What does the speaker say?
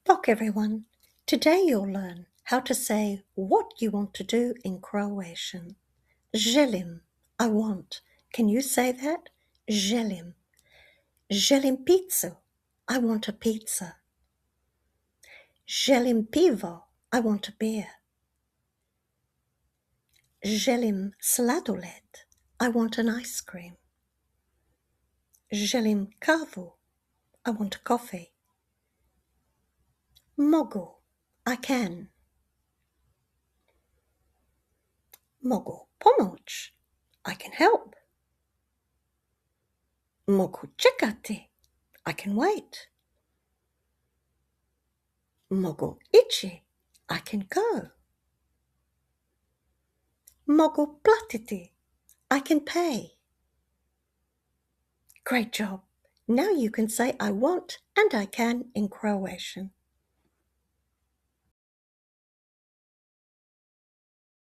Bok everyone! Today you'll learn how to say what you want to do in Croatian. Želim, I want. Can you say that? Želim. Želim pizzu. I want a pizza. Želim pivo. I want a beer. Želim sladoled. I want an ice cream. Želim kavu. I want a coffee. Mogu. I can. Mogu pomoć. I can help. Mogu čekati. I can wait. Mogu ići. I can go. Mogu platiti. I can pay. Great job. Now you can say I want and I can in Croatian.